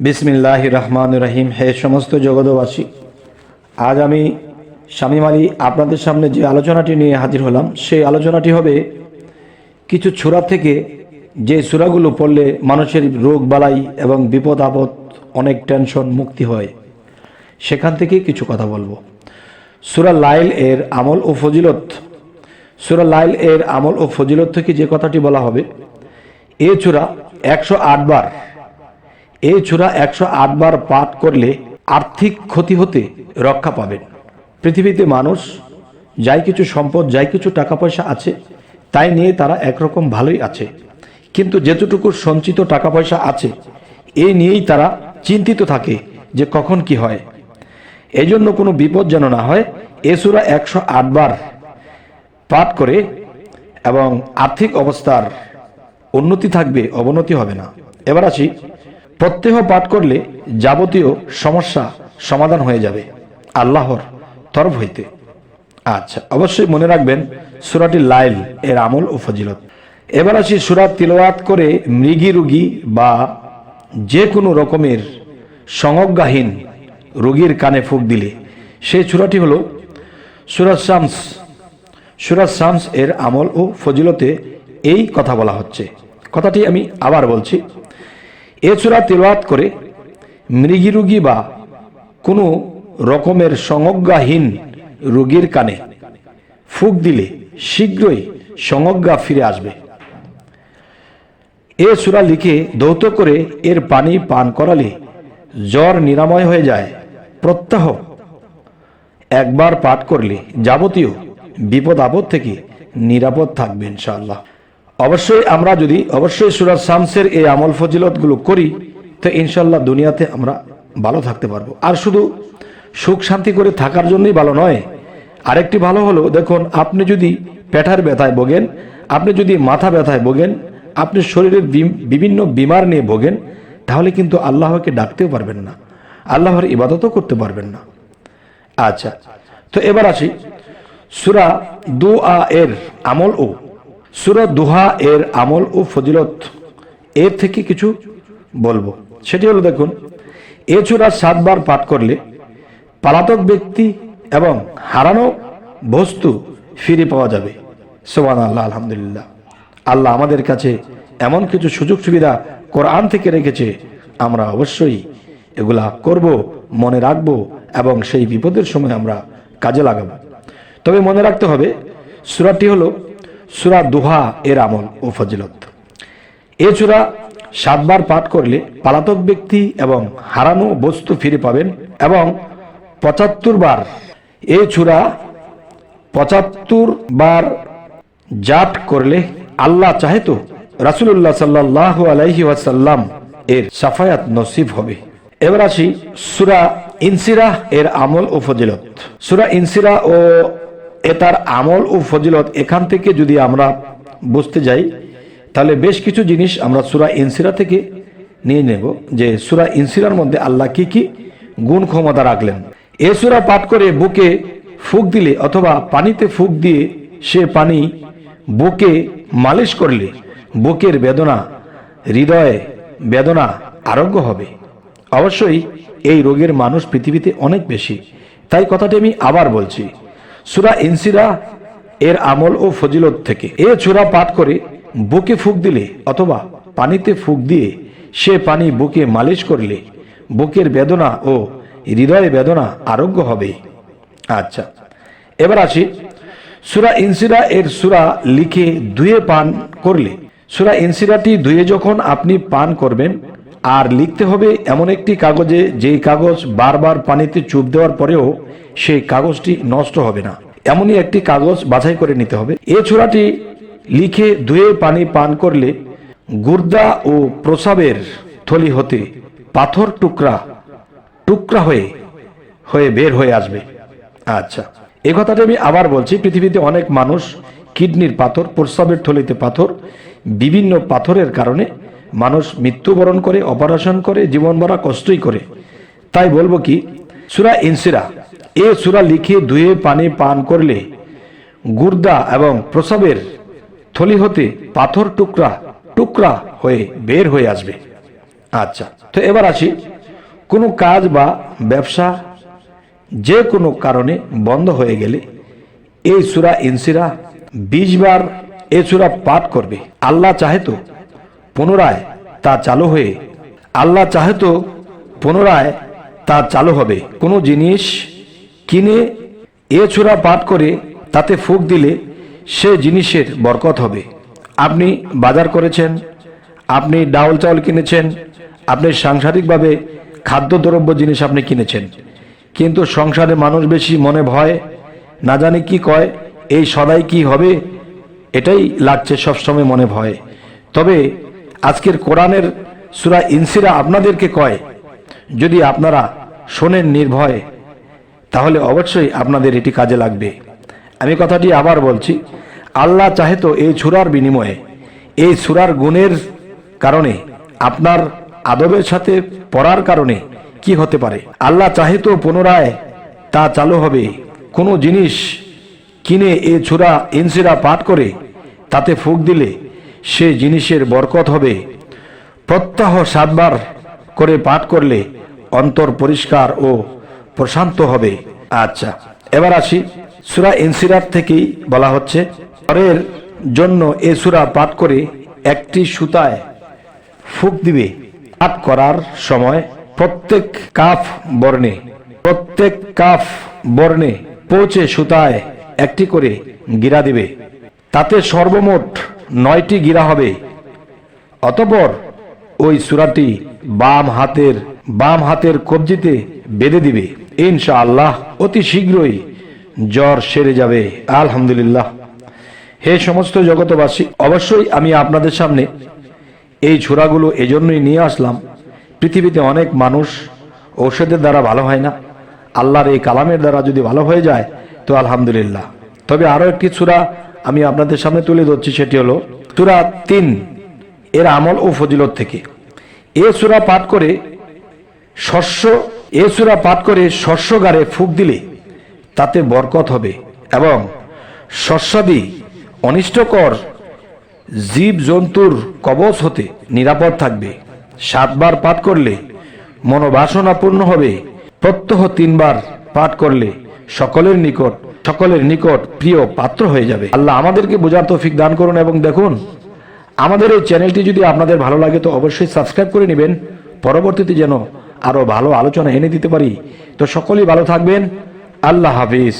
বিসমিল্লাহির রহমানির রহিম। হে সমস্ত জগৎবাসী, আজ আমি শামীম আলী আপনাদের সামনে যে আলোচনাটি নিয়ে হাজির হলাম, সেই আলোচনাটি হবে কিছু সূরা থেকে যে সূরাগুলো পড়লে মানুষের রোগ বালাই এবং বিপদ আপদ, অনেক টেনশন মুক্তি হয়, সেখান থেকে কিছু কথা বলবো। সূরা লাইল এর আমল ও ফজিলত। সূরা লাইল এর আমল ও ফজিলত থেকে যে কথাটি বলা হবে, এই সূরা 108 বার, এই সূরা 108 বার পাঠ করলে আর্থিক ক্ষতি হতে রক্ষা পাবেন। পৃথিবীতে মানুষ যাই কিছু সম্পদ, যাই কিছু টাকা পয়সা আছে, তাই নিয়ে তারা একরকম ভালোই আছে, কিন্তু যেতটুকু সঞ্চিত টাকা পয়সা আছে এই নিয়েই তারা চিন্তিত থাকে যে কখন কি হয়। এই জন্য কোনো বিপদ যেন না হয়, এ সূরা 108 বার পাঠ করে এবং আর্থিক অবস্থার উন্নতি থাকবে, অবনতি হবে না। এবার আসি, প্রত্যহ পাঠ করলে যাবতীয় সমস্যা সমাধান হয়ে যাবে আল্লাহর তরফ হইতে। আচ্ছা, অবশ্যই মনে রাখবেন সূরাটি লাইল এর আমল ও ফজিলত। এবার আসি, সূরা তিলাওয়াত করে মৃগী রোগী বা যে কোনো রকমের সংজ্ঞাহীন রোগীর কানে ফুঁক দিলে সেই সূরাটি হলো সূরা শামস। সূরা শামস এর আমল ও ফজিলতে এই কথা বলা হচ্ছে। কথাটি আমি আবার বলছি, এ সূরা তিলাওয়াত করে মৃগী রোগী বা কোনো রকমের সংজ্ঞাহীন রোগীর কানে ফুঁক দিলে শীঘ্রই সংজ্ঞা ফিরে আসবে। এ সূরা লিখে ধৌত করে এর পানি পান করালে জ্বর নিরাময় হয়ে যায়। প্রত্যহ একবার পাঠ করলে যাবতীয় বিপদ আপদ থেকে নিরাপদ থাকবে ইনশাআল্লাহ। অবশ্যই আমরা যদি সূরা শামসের এই আমল ফজিলতগুলো করি, তো ইনশাআল্লাহ দুনিয়াতে আমরা ভালো থাকতে পারবো। আর শুধু সুখ শান্তি করে থাকার জন্যই ভালো নয়, আরেকটি ভালো হলো, দেখুন, আপনি যদি পেটের ব্যথায় ভোগেন, আপনি যদি মাথা ব্যথায় ভোগেন, আপনি শরীরের বিভিন্ন বিমার নিয়ে ভোগেন, তাহলে কিন্তু আল্লাহকে ডাকতেও পারবেন না, আল্লাহর ইবাদতও করতে পারবেন না। আচ্ছা, তো এবার আসি সূরা দুআ এর আমল ও সূরা দুহা এর আমল ও ফজিলত এর থেকে কিছু বলবো। সেটি হলো, দেখুন, এ সূরা 7 বার পাঠ করলে পলাতক ব্যক্তি এবং হারানো বস্তু ফিরে পাওয়া যাবে। সুবহানাল্লাহ, আলহামদুলিল্লাহ। আল্লাহ আমাদের কাছে এমন কিছু সুযোগ সুবিধা কোরআন থেকে রেখেছে, আমরা অবশ্যই এগুলা করব, মনে রাখব এবং সেই বিপদের সময় আমরা কাজে লাগাবো। তবে মনে রাখতে হবে, সূরাটি হলো সূরা দুহা এর আমল ও ফজিলত। এ সূরা 7 বার পাঠ করলে পলাতক ব্যক্তি এবং হারানো বস্তু ফিরে পাবেন এবং 75 বার, এই সূরা 75 বার জাপ করলে আল্লাহ চাহে তো রাসূলুল্লাহ সাল্লাল্লাহু আলাইহি ওয়াসাল্লাম এর শাফায়াত নসিব হবে। এবার আসি সূরা ইনসিরাহ এর আমল ও ফজিলত। সূরা ইনসিরাহ ও এটার আমল ও ফজিলত, এখান থেকে যদি আমরা বুঝতে যাই, তাহলে বেশ কিছু জিনিস আমরা সূরা ইনসিরাহ থেকে নিয়ে নেব, যে সূরা ইনসিরার মধ্যে আল্লাহ কি কি গুণ ক্ষমতা রাখলেন। এ সূরা পাঠ করে বুকে ফুঁক দিলে অথবা পানিতে ফুঁক দিয়ে সে পানি বুকে মালিশ করলে বুকের বেদনা, হৃদয়ে বেদনা আরোগ্য হবে। অবশ্যই এই রোগের মানুষ পৃথিবীতে অনেক বেশি, তাই কথাটি আমি আবার বলছি, সূরা ইনসিরাহ এর আমল ও ফজিলত থেকে এ সূরা পাঠ করে বুকে ফুঁক দিলে অথবা পানিতে ফুঁক দিয়ে সে পানি বুকে মালিশ করলে বুকের বেদনা ও হৃদয়ে বেদনা আরোগ্য হবে। আচ্ছা, এবার আসি, সূরা ইনসিরাহ এর সূরা লিখে ধুয়ে পান করলে, সূরা ইনসিরাহটি ধুয়ে যখন আপনি পান করবেন, আর লিখতে হবে এমন একটি কাগজে, যেই কাগজ বারবার পানিতে চুপ দেওয়ার পরেও সেই কাগজটি নষ্ট হবে না, এমনই একটি কাগজ বাছাই করে নিতে হবে। এই সূরাটি লিখে ধুয়ে পানি পান করলে গুর্দা ও প্রস্রাবের থলি হতে পাথর টুকরা টুকরা হয়ে হয়ে বের হয়ে আসবে। আচ্ছা, এই কথাটা আমি আবার বলছি, পৃথিবীতে অনেক মানুষ কিডনির পাথর, প্রস্রাবের থলিতে পাথর, বিভিন্ন পাথরের কারণে মানুষ মৃত্যুবরণ করে, অপারেশন করে, জীবন ভরা কষ্টই করে। তাই বলবো কি, সূরা ইনসিরাহ এ সূরা লিখে ধুয়ে পানি পান করলে গুর্দা এবং প্রস্রাবের থলি হতে পাথর টুকরা টুকরা হয়ে বের হয়ে আসবে। আচ্ছা, তো এবার আসি, কোনো কাজ বা ব্যবসা যে কোনো কারণে বন্ধ হয়ে গেলে এই সূরা ইনসিরা 20 বার এই সূরা পাঠ করবে। আল্লাহ চাহে তো পুনরায় তা চালু হবে। কোনো জিনিস কিনে এ সূরা পাঠ করে তাতে ফুঁক দিলে সে জিনিসের বরকত হবে। আপনি বাজার করেছেন, আপনি ডাউল চাউল কিনেছেন, আপনি সাংসারিকভাবে খাদ্যদ্রব্য জিনিস আপনি কিনেছেন, কিন্তু সংসারে মানুষ বেশি, মনে ভয়, না জানি কি কয়, এই সদাই কি হবে, এটাই লাগছে সবসময় মনে ভয়। তবে আজকের কোরআনের সূরা ইনসিরা আপনাদেরকে কয়, যদি আপনারা শোনেন নির্ভয়, তাহলে অবশ্যই আপনাদের এটি কাজে লাগবে। আমি কথাটি আবার বলছি, আল্লাহ চাহে তো এই সূরার বিনিময়ে, এই সূরার গুণের কারণে, আপনার আদবের সাথে পড়ার কারণে কি হতে পারে, আল্লাহ চাহে তো পুনরায় তা চালু হবে। কোনো জিনিস কিনে এই সূরা ইনসিরা পাঠ করে তাতে ফুঁক দিলে সে জিনিসের বরকত হবে। প্রত্যহ 7 বার করে পাঠ করলে অন্তর পরিষ্কার ও প্রশান্ত হবে। আচ্ছা, এবার আসি, সূরা ইনসিরাত থেকেই বলা হচ্ছে, পরের জন্য এ সূরা পাঠ করে একটি সুতায় ফুঁক দিবে। পাঠ করার সময় প্রত্যেক কাফ বর্ণে পৌঁছে সুতায় একটি করে গিরা দিবে। তাতে সর্বমোট 9টি গিরা হবে। অতঃপর ওই সূরাটি বাম হাতের কবজিতে বেঁধে দিবে। ইনশাআল্লাহ অতি শীঘ্রই জ্বর সেরে যাবে। আলহামদুলিল্লাহ। হে সমস্ত জগতবাসী, অবশ্যই আমি আপনাদের সামনে এই সূরাগুলো এজন্যই নিয়ে আসলাম, পৃথিবীতে অনেক মানুষ ঔষধের দ্বারা ভালো হয় না, আল্লাহর এই কালামের দ্বারা যদি ভালো হয়ে যায় তো আলহামদুলিল্লাহ। তবে আরো একটি সূরা আমি আপনাদের সামনে তুলে ধরছি, সেটি হলো সূরা 3 এর আমল ও ফজিলত থেকে। এ সূরা পাঠ করে শস্যগারে ফুঁক দিলে তাতে বরকত হবে এবং শস্যাদি অনিষ্টকর জীব জন্তুর কবচ হতে নিরাপদ থাকবে। 7 বার পাঠ করলে মনোবাসনা পূর্ণ হবে। প্রত্যহ 3 বার পাঠ করলে সকলের নিকট প্রিয় পাত্র হয়ে যাবে। আল্লাহ আমাদেরকে বোঝার তৌফিক দান করুন। এবং দেখুন, আমাদের এই চ্যানেলটি যদি আপনাদের ভালো লাগে তো অবশ্যই সাবস্ক্রাইব করে নেবেন, পরবর্তীতে যেন আরো ভালো আলোচনা এনে দিতে পারি। তো সকলেই ভালো থাকবেন। আল্লাহ হাফিজ।